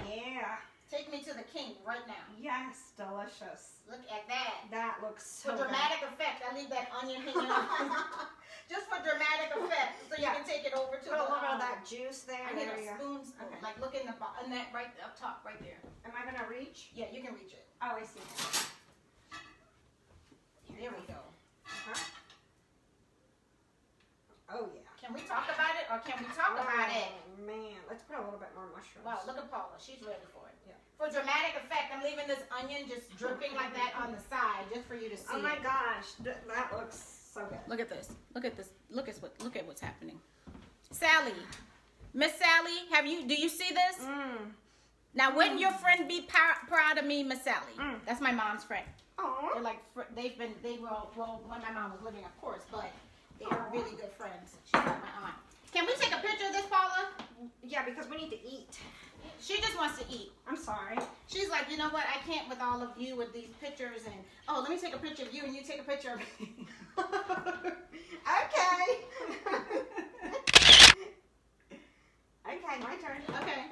yeah. take me to the king right now. Yes, delicious. Look at that. That looks so For dramatic effect, I leave that onion hanging on. Just for dramatic effect, so you can take it over to Put a little bit of that juice there. I need There a you go. spoon. Okay. Like look in the in that right up top, right there. Am I gonna reach? Yeah, you can reach it. Oh, I see. There we go. Oh yeah. Can we talk about it, or can we talk about it? Oh man, let's put a little bit more mushrooms. Wow, look at Paula. She's ready for it. Yeah. For dramatic effect, I'm leaving this onion just dripping like that on the side, just for you to see. Oh my gosh, that looks so good. Look at this. Look at this. Look at what's happening. Sally, Miss Sally, do you see this? Now, wouldn't your friend be proud of me, Miss Sally? That's my mom's friend. Oh. They're like they were when my mom was living, of course, but they are really good friends. She's like my aunt. Can we take a picture of this, Paula? Yeah, because we need to eat. She just wants to eat. I'm sorry. She's like, you know what? I can't with all of you with these pictures and let me take a picture of you and you take a picture of me. Okay. Okay, my turn. Okay.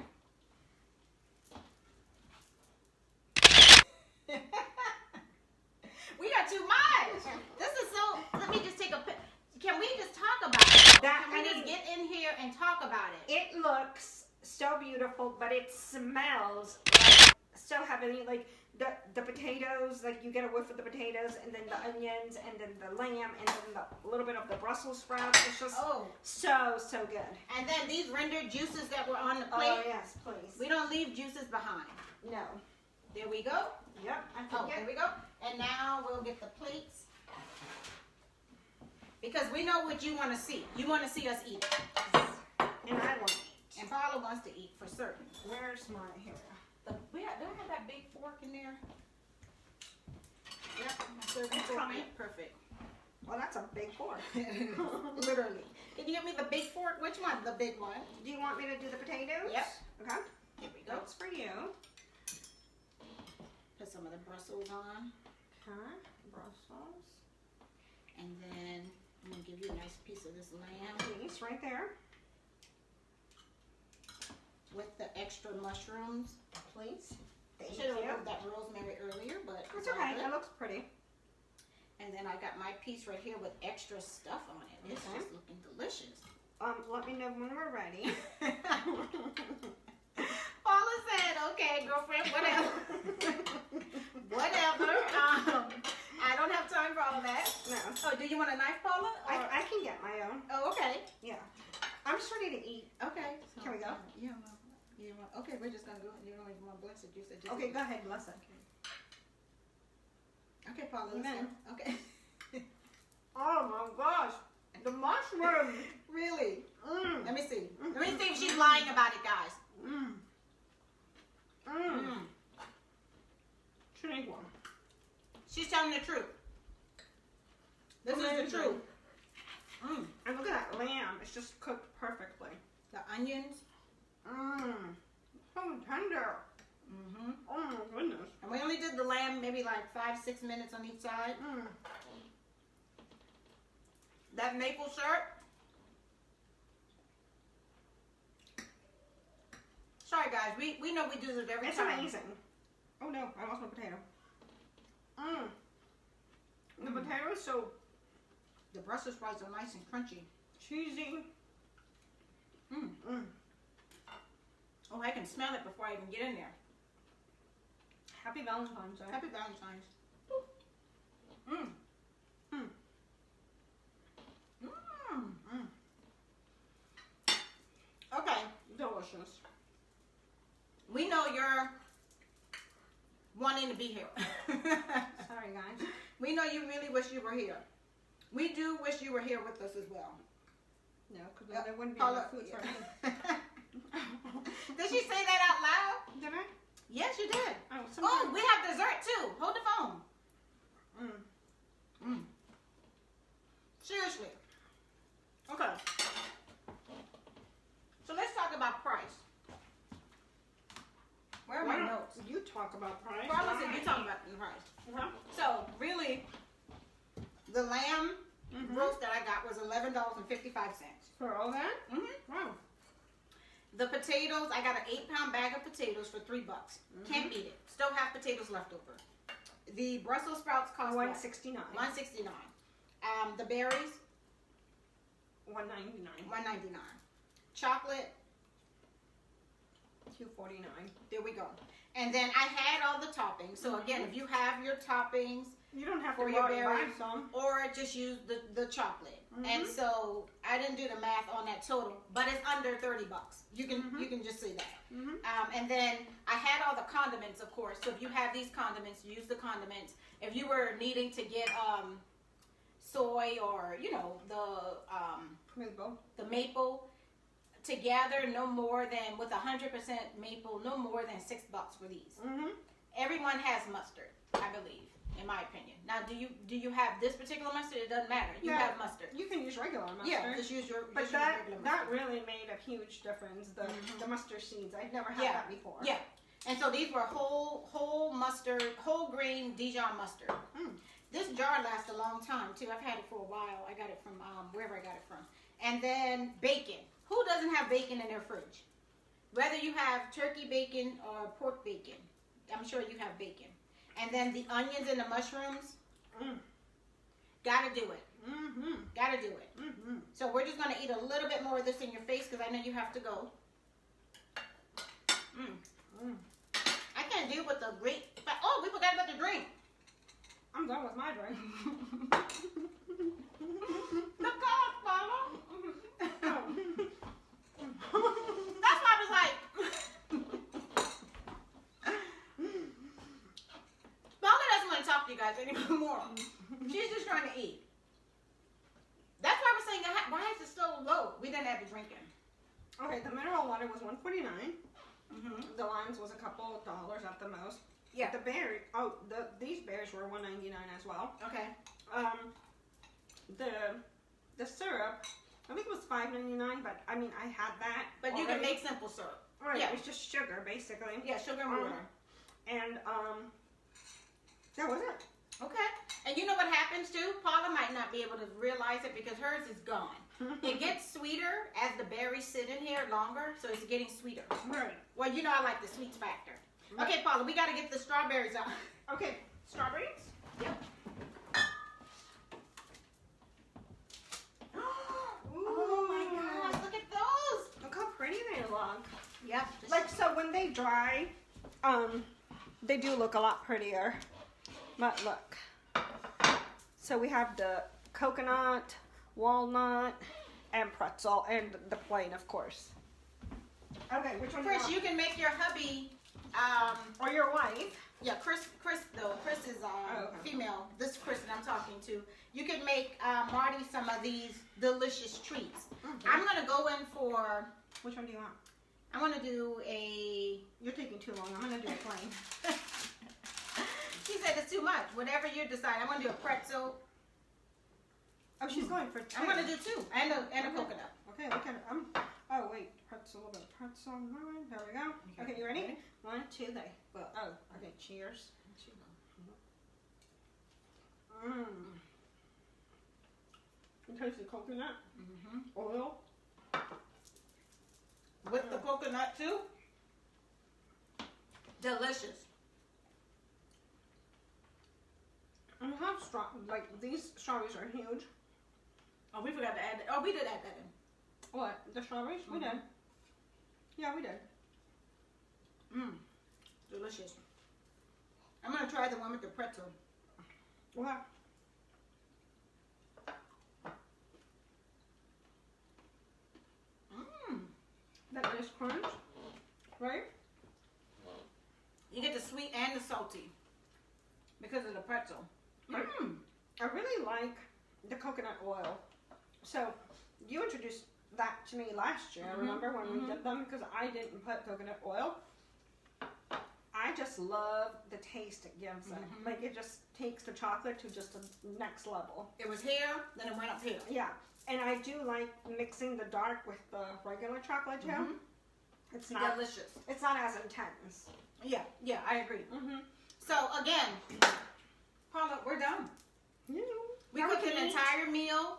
We got too much. This is so. Let me just take a picture. Can we just talk about it? Can we just get in here and talk about it? It looks so beautiful, but it smells like still have any, like, the potatoes, like, you get a whiff of the potatoes, and then the onions, and then the lamb, and then a little bit of the Brussels sprouts. It's just so good. And then these rendered juices that were on the plate. Oh, yes, please. We don't leave juices behind. No. There we go. Yep, I Oh, think there we go. And now we'll get the plates. Because we know what you want to see. You want to see us eat. And I want to eat. And Paula wants to eat for certain. Where's my hair? Do I have that big fork in there? Yep, my serving It's fork. coming. Yeah, perfect. Well, that's a big fork. Literally. Can you get me the big fork? Which one? The big one. Do you want me to do the potatoes? Yep. Okay. Here we go. That's for you. Put some of the Brussels on. Okay. Brussels. And then I'm going to give you a nice piece of this lamb Please, right there. with the extra mushrooms. Please. Thank Should have you. removed that rosemary earlier, but It's all okay. good. That looks pretty. And then I got my piece right here with extra stuff on it. It's Okay. just looking delicious. Let me know when we're ready. Paula said, okay, girlfriend, whatever. Whatever. I don't have time for all of that. No. Oh, do you want a knife, Paula? Or- I can get my own. Oh, okay. Yeah. I'm just ready to eat. Okay. Can we go? Yeah. Okay, we're just going to go. You don't even want to bless it. You said just Okay, go ahead, bless it. Okay, Paula. let's Amen. go. Okay. Oh my gosh. The mushroom. Really? Mmm. Let me see. Let me see if she's lying about it, guys. Mmm. Mmm. Shaniqua. She's telling the truth. This is Amazing. the truth. And look at that lamb. It's just cooked perfectly. The onions. Mmm. So tender. Mm-hmm. Oh my goodness. And we only did the lamb maybe like 5-6 minutes on each side. Mmm. That maple syrup. Sorry guys, we know we do this every It's time. amazing. Oh no, I lost my potato. Mmm. The potato is so The Brussels sprouts are nice and crunchy. cheesy. Mm. Mmm. Oh, I can smell it before I even get in there. Happy Valentine's Day. Happy Valentine's. Mmm. Mmm. Mmm. Mmm. Okay, Delicious. we know you're wanting to be here. Sorry, guys. We know you really wish you were here. We do wish you were here with us as well. No, because Yep. there wouldn't be Paula- enough food for me. Did she say that out loud? Did I? Yes, you did. Oh, Oh, sometimes. we have dessert too. Hold the phone. Mm. Mm. Seriously. Okay. So let's talk about price. Where are Why my don't notes? you talk about price? Carla said you talking about the price. Uh-huh. So really, the lamb Mhm. roast that I got was $11.55. For all that? Mm-hmm. Wow. The potatoes, I got an 8-pound bag of potatoes for $3. Can't beat it. Still have potatoes left over. The Brussels sprouts cost what? $169. $169. The berries, $199. $199. Chocolate, $249. there we go. And then I had all the toppings. So again, if you have your toppings, You don't have For to your go out and buy berries. some. or just use the chocolate. And so I didn't do the math on that total, but it's under $30. You can just see that. Mhm. And then I had all the condiments, of course. So if you have these condiments, use the condiments. If you were needing to get soy or the maple together, no more than with 100% maple, no more than $6 for these. Mm-hmm. Everyone has mustard, I believe, in my opinion. Now, do you have this particular mustard? It doesn't matter. You Yeah. have mustard. You can use regular mustard. Yeah, just use your But just use that regular that mustard. really made a huge difference. The mustard seeds. I've never had Yeah. that before. Yeah. And so these were whole mustard, whole grain Dijon mustard. Mm. This jar lasts a long time too. I've had it for a while. I got it from wherever I got it from. And then bacon. Who doesn't have bacon in their fridge? Whether you have turkey bacon or pork bacon, I'm sure you have bacon. And then the onions and the mushrooms. Mm. Gotta do it. Mm-hmm. Gotta do it. Mm-hmm. So we're just gonna eat a little bit more of this in your face because I know you have to go. Mm. Mm. I can't can't deal with the great. Oh, we forgot about the drink. I'm done with my drink. The cost, Paula. That's why I was like, Paula doesn't want to talk to you guys anymore. She's just trying to eat. That's why we're saying, why is it so low? We didn't have the drink in. Okay, the mineral water was $1.49. The limes was a couple of dollars at the most. Yeah. The berry, these berries were $1.99 as well. Okay. The syrup, I think it was $5.99, but I mean I had that. But you can make simple syrup. Right. Yeah. It was just sugar basically. Yeah, sugar and water. And that was it. Okay. And you know what happens too? Paula might not be able to realize it because hers is gone. It gets sweeter as the berries sit in here longer, so it's getting sweeter. Right. Well, you know I like the sweets factor. Okay, Paula, we got to get the strawberries out. Okay, strawberries? Yep. Oh my gosh, look at those. look how pretty they look. Yep. Like, so when they dry, they do look a lot prettier. But look. So we have the coconut, walnut, and pretzel, and the plain, of course. Okay, which one? Chris, you can make your hubby, or your wife. yeah, Chris though. Chris is okay. female. This Chris that I'm talking to. You can make Marty some of these delicious treats. I'm gonna go in for. Which one do you want? I want to do a. You're taking too long. I'm gonna do a plain. She said it's too much. Whatever you decide. I'm gonna do a pretzel. Oh, she's going for two. I'm gonna do two and a coconut. Okay, look at it. Oh wait, pretzel, a little bit of pretzel. There we go. Okay, you ready? 1, 2, 3. Well, oh, okay. Cheers. You taste the coconut oil. With the coconut too. Delicious. And how strong? Like these strawberries are huge. Oh, we forgot to add that. Oh, we did add that in. What? The strawberries? We did. Yeah, we did. Delicious. I'm gonna try the one with the pretzel. Wow. That nice crunch, right? You get the sweet and the salty because of the pretzel. Right. I really like the coconut oil. So you introduced that to me last year. Remember when we did them? Because I didn't put coconut oil. I just love the taste it gives it. Like it just takes the chocolate to just the next level. It was here, then it went up here. Yeah, and I do like mixing the dark with the regular chocolate too. It's not delicious. It's not as intense. Yeah, I agree. So again, Paula, we're done. We cooked an entire meal,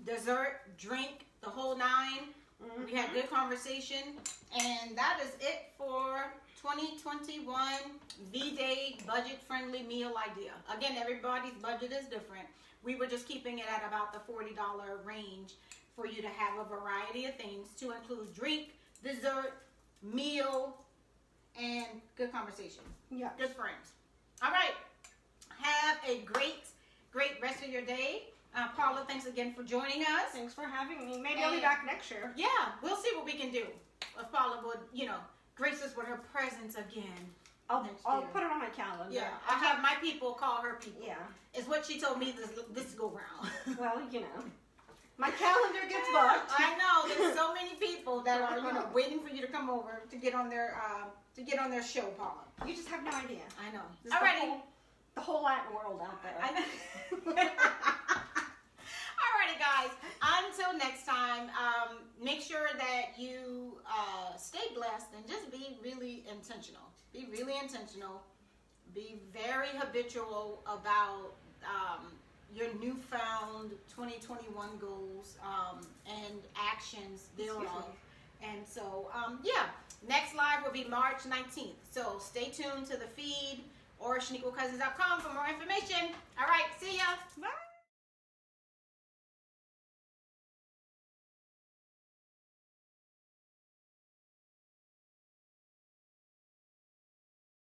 dessert, drink, the whole nine. We had good conversation, and that is it for 2021 V-Day budget-friendly meal idea. Again, everybody's budget is different. We were just keeping it at about the $40 range for you to have a variety of things to include drink, dessert, meal, and good conversation. Yeah. Good friends. All right. Have a great rest of your day. Paula, thanks again for joining us. Thanks for having me. Maybe I'll be back next year. Yeah, we'll see what we can do. If Paula would, grace us with her presence again. I'll put it on my calendar. Yeah, I'll have my people call her people. Yeah. Is what she told me this go round. Well, my calendar gets booked. I know there's so many people that are waiting for you to come over to get on their show, Paula. You just have no idea. I know. There's Alrighty. the whole Latin world out there. I know. Alrighty, guys. Until next time, make sure that you stay blessed and just be really intentional. Be really intentional. Be very habitual about your newfound 2021 goals and actions thereof. And so, next live will be March 19th. So stay tuned to the feed or ShaniquaCousins.com for more information. All right,